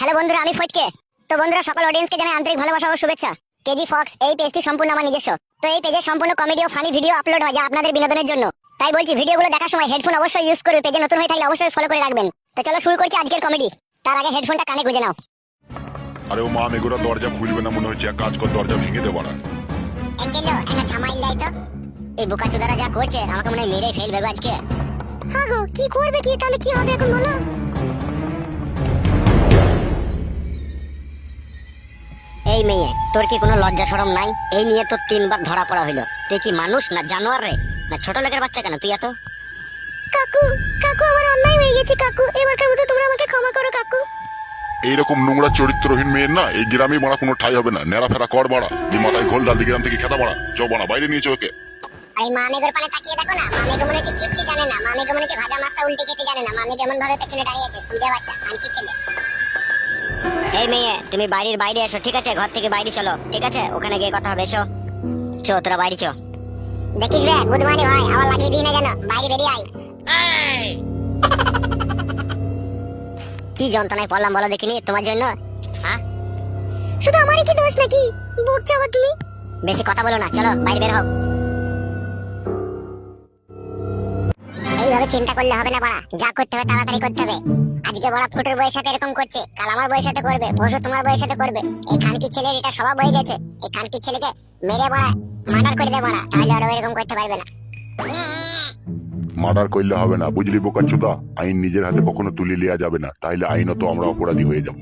Hello বন্ধুরা, আমি ফটকে। তো বন্ধুরা, সকল অডিয়েন্সকে জানাই আন্তরিক ভালোবাসা ও শুভেচ্ছা। কেজি ফক্স এই পেজটি সম্পূর্ণ আমার নিজস্ব। তো এই পেজে সম্পূর্ণ কমেডি ও ফানি ভিডিও আপলোড হয়, যা আপনাদের বিনোদনের জন্য। তাই বলছি, ভিডিওগুলো দেখার সময় হেডফোন অবশ্যই ইউজ করবে। পেজে নতুন হয়ে থাকলে অবশ্যই ফলো করে রাখবেন। তো চলো শুরু করছি আজকের কমেডি। তার আগে হেডফোনটা কানে গুঁজে নাও। আরে ও মা মেঘোরা দরজা খুলবে না মনে হচ্ছে, এক কাজ কর দরজা ভেঙে দে বাড়া। একেলো একটা ঝামাইল লাই তো। এই বোকাচোদারা যা করছে আমাকে মনে হয় মেরে ফেলবে আজকে। হ্যাঁ গো, কি করবে কি তাহলে, কি হবে এখন বলো? এই মেয়ে, তোর কি কোনো লজ্জা শরম নাই? এই নিয়ে তো 3বার ধরা পড়া হইলো। তুই কি মানুষ না জানোয়ার রে, না ছোট লোকের বাচ্চা? কেন তুই এত? কাকু কাকু, আমার অন্যায় হয়ে গেছে কাকু, এবারকার মতো তোমরা আমাকে ক্ষমা করো কাকু। এইরকম নোংরা চরিত্রহীন মেয়ের না এই গ্রামে বাড়া কোনো ঠাই হবে না। নেড়া ফেরা কর বাড়া, এই মাথায় ঘোল ডাল গ্রাম থেকে খেতা বাড়া। চো বাড়া, বাইরে নিয়েছে ওকে। আরে মামেগোর পানে তাকিয়ে দেখো না, মামেগো মনে হচ্ছে কিচ্ছু জানে না। মামেগো মনে হচ্ছে ভাজা মাছটা উল্টে খেতে জানে না। মামেগো এমন ভাবে পেছনে দাঁড়িয়ে আছে, সুবিধা বাচ্চা খানকি ছেলে। এই মেয়ে, তুমি বাড়ির বাইরে এসো, ঠিক আছে? ঘর থেকে বাইরে চলো, ঠিক আছে? ওখানে গিয়ে কথা হবে, এসো। চো তোরা বাইরে চো। দেখিস রে বুধমানি ভাই, আবার লাগিয়ে দিই না যেন। বাইরে বেরিয়ে আয়। কি যন্ত্রণায় পড়লাম বলো দেখিনি তোমার জন্য। হ্যাঁ, শুধু আমারই কি দোষ নাকি? বকছো আবার তুমি। বেশি কথা বলো না, চলো বাইরে বের হও। এইভাবে চিন্তা করলে হবে না বাড়া, যা করতে হবে তাড়াতাড়ি করতে হবে। আজকে বড় ফুটের বইয়ের সাথে এরকম করছে, কাল আমার বইয়ের সাথে করবে, পরশু তোমার বইয়ের সাথে করবে। এই খানকি ছেলের এটা স্বভাব হয়ে গেছে। এই খানকি ছেলেকে মেরে বড়া মার্ডার করে দে বড়া, তাহলে আর এরকম করতে পারবে না। মার্ডার করলে হবে না, বুঝলি বোকাচোদা? আইন নিজের হাতে কখনো তুলে নেওয়া যাবে না, তাইলে আইনত আমরা অপরাধী হয়ে যাব।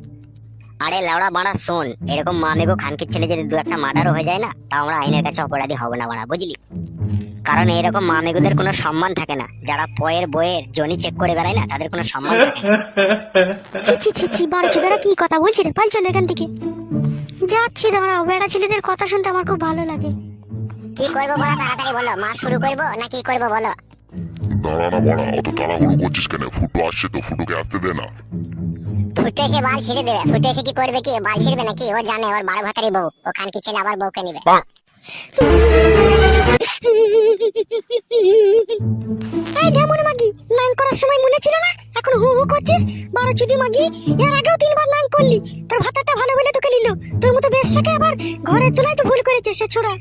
আরে লাউড়া বাড়া শোন, এরকম মামেগো খানকির ছেলে যদি 2-1টা মার্ডারও হয়ে যায় না, তা আমরা আইনের কাছে অপরাধী হব না বাড়া, বুঝলি? কারণ এরকম মামেগুদের কোনো সম্মান থাকে না। যারা পয়ের বইয়ের জনি চেক করে বেড়ায় না, তাদের কোনো সম্মান থাকে না। ছি ছি ছি, বারোচোদারা কি কথা বলছি রে, পাল চল এখান থেকে। যাচ্ছি, দাঁড়াও। বেড়া ছেলেদের কথা শুনতে আমার খুব ভালো লাগে। কি করবো বলো, তাড়াতাড়ি বলো। মাছ শুরু করবো না কি করবো বলো? দাঁড়া না বাড়া, অত তাড়াহুড়ো করছিস কেন? ফুটো আসছে তো, ফুটোকে আসতে দে না। ফুটে এসে বাল ছিঁড়ে দেবে। ফুটে এসে কি করবে? কি বাল ছিঁড়বে নাকি? ও জানে ওর 12 ভাতারি বউ। ও খানকি ছেলে আবার বউকে নিবে। এই ঢেমুন মাগি, নাইন করার সময় মনে ছিল না? এখন হু হু করছিস? 12 চুদি মাগি, এর আগেও 3বার নাইন করলি। তোর ভাতাটা ভালো বলে তোকে নিল। তোর মতো বেশটাকে আবার ঘরের তুলাই তো ভুল করেছে সে ছোড়া।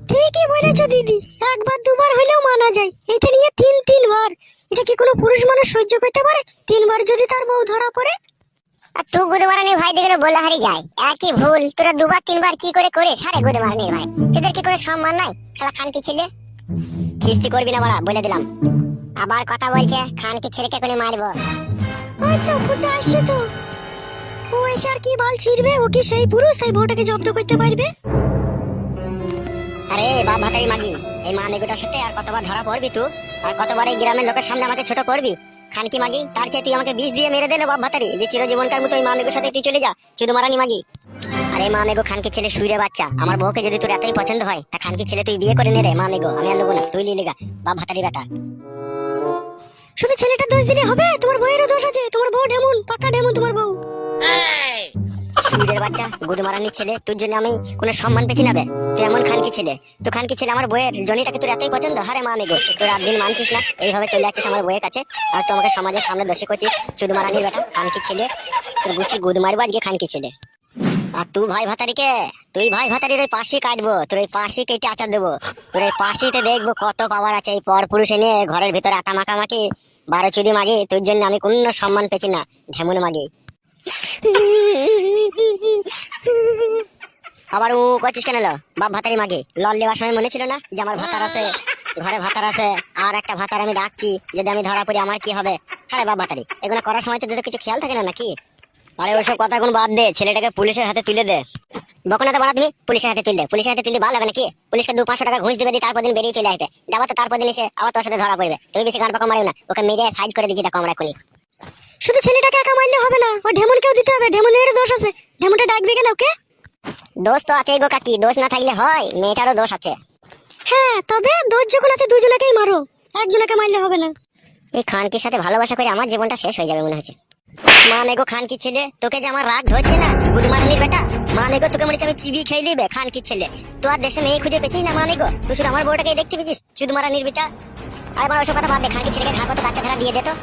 ঠিকই বলেছো দিদি, 1-2বার হলেও মানা যায়। এটা নিয়ে 3-3বার, এটা কি কোনো পুরুষ মানুষ সহ্য করতে পারে? 3বার যদি তার বউ ধরা পড়ে। আর তুই গুদমারানি ভাই দেখলে বলে হারি যায়, একই ভুল। তোরা 2বার 3বার কি করে করিস? আরে গুদমারানি ভাই, তোদের কি করে সম্মান নাই? শালা খানকি ছেলে। খিস্তি করবি না বড়া, বলে দিলাম। আবার কথা বলছে, খানকি ছেলেকে কোনে মারবো। ওই তো ফুটা আসছে তো। ও এসে আর কি বাল ছিড়বে? ও কি সেই পুরুষ সেই বউটাকে জব্দ করতে পারবে? আরে বাপ ভাতারি মাগি, এই মামেগুটার সাথে আর কতবার ধরা পড়বি তুই? আর কতবার এই গ্রামের লোকের সামনে আমাকে ছোট করবি? খানকি মাগি, তার চেয়ে তুই আমাকে বিষ দিয়ে মেরে দিলে বাপ ভাতারি। যে চিরজীবনকার মতো এই মামেগুর সাথে তুই চলে যা, শুধু মারানি মাগি। আরে মামেগো খানকি ছেলে শুইরে বাচ্চা, আমার বউকে যদি তোর এতই পছন্দ হয়, তা খানকি ছেলে তুই বিয়ে করে নে রে মামেগো। আমি আর লোবো না, তুই লিয়ে লেগা বাপ ভাতারি বেটা। শুধু ছেলেটা দোষ দিলে হবে? তোমার বউয়েরও দোষ আছে। তোমার বউ ঢেমুন, পাকা ঢেমুন তোমার বউ। সুইরের বাচ্চা, গুদমারানির ছেলে, তোর জন্য আমি কোনো সম্মান পেছি না বে? তুই এমন খানকি ছেলে, তুই খানকি ছেলে। আমার বইয়ের জনিটাকে তোর এতই পছন্দ? হারে মা আমিগো, তোর রাত দিন মানছিস না, এইভাবে চলে যাচ্ছিস আমার বইয়ের কাছে, আর তুই আমাকে সমাজের সামনে দোষী করছিস। চুদমারানির বেটা, খানকি ছেলে, তোর গোষ্ঠী গুদ মারবো আজকে, খানকি ছেলে। আর তুই ভাই ভাতারিকে, তুই ভাই ভাতারির ওই পাশি কাটবো, তোর ওই পাশি কেটে আচার দেবো। তোর ওই পাশিতে দেখবো কত পাওয়ার আছে। এই পর পুরুষে নিয়ে ঘরের ভিতরে আটা মাখামাখি, 12 চুদি মাগি, তোর জন্য আমি কোনো সম্মান পেছি না, ঢেমুন মাগি। আবার ও করছিস কেন? বাপ ভাতারি মাগি, লল লেবার সময় মনে ছিল না যে আমার ভাতার আছে, ঘরে ভাতার আছে, আর একটা ভাতার আমি ডাকছি, যদি আমি ধরা পড়ি আমার কি হবে? হ্যাঁ বাপ ভাতারি, এগুলো করার সময় তো কিছু খেয়াল থাকে না নাকি? আরে ওইসব কথা এখন বাদ দে, ছেলেটাকে পুলিশের হাতে তুলে দে। বকো না তো বাড়া তুমি, পুলিশের হাতে তুলে দে। পুলিশের হাতে তুলে ভালো হবে নাকি? পুলিশকে 200-500 টাকা ঘুষ দিবে, দিয়ে তারপর দিন বেরিয়ে চলে আসবে। যাবো তো তারপর দিন এসে আবার তোর সাথে ধরা পড়বে। তুমি বেশি গান পাকা মারিও না, ওকে মেরে সাইজ করে দিচ্ছি দেখো আমরা এখনই। শুধু ছেলেটাকে একা মারলে হবে না, ও ঢেমুনকেও দিতে হবে। ঢেমুনের দোষ আছে, ঢেমুনটা ডাকবে কেন ওকে? দোষ তো আছে গো কাকি, দোষ না থাকলে হয়? মেয়েটারও দোষ আছে। হ্যাঁ, তবে দোষ যখন আছে দুজনেকেই মারো, একজনকে মারলে হবে না। এই খানকির সাথে ভালোবাসা করে আমার জীবনটা শেষ হয়ে যাবে মনে হচ্ছে। মা মেগো খানকি ছেলে, তোকে যে আমার রাগ ধরছে না, গুদমারানির বেটা। মা মেগো, তোকে মনে হচ্ছে আমি চিবি খেয়ে নিবে, খানকি ছেলে। তো আর দেশে মেয়ে খুঁজে পেছিস না মা মেগো, তুই শুধু আমার বউটাকে দেখতে পেয়েছিস, চুদমারানির বেটা। আর এবার ওইসব কথা বাদ দে, খানকি ছেলেকে ঘা কত বাচ্চা ধরা দিয়ে দে তো।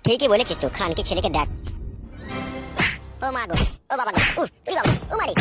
ঠিকই বলেছিস তুই, খানকি ছেলেকে দেখ। ও মা গো, ও বাবা গো, উফ, উই বাবা, ও মারি।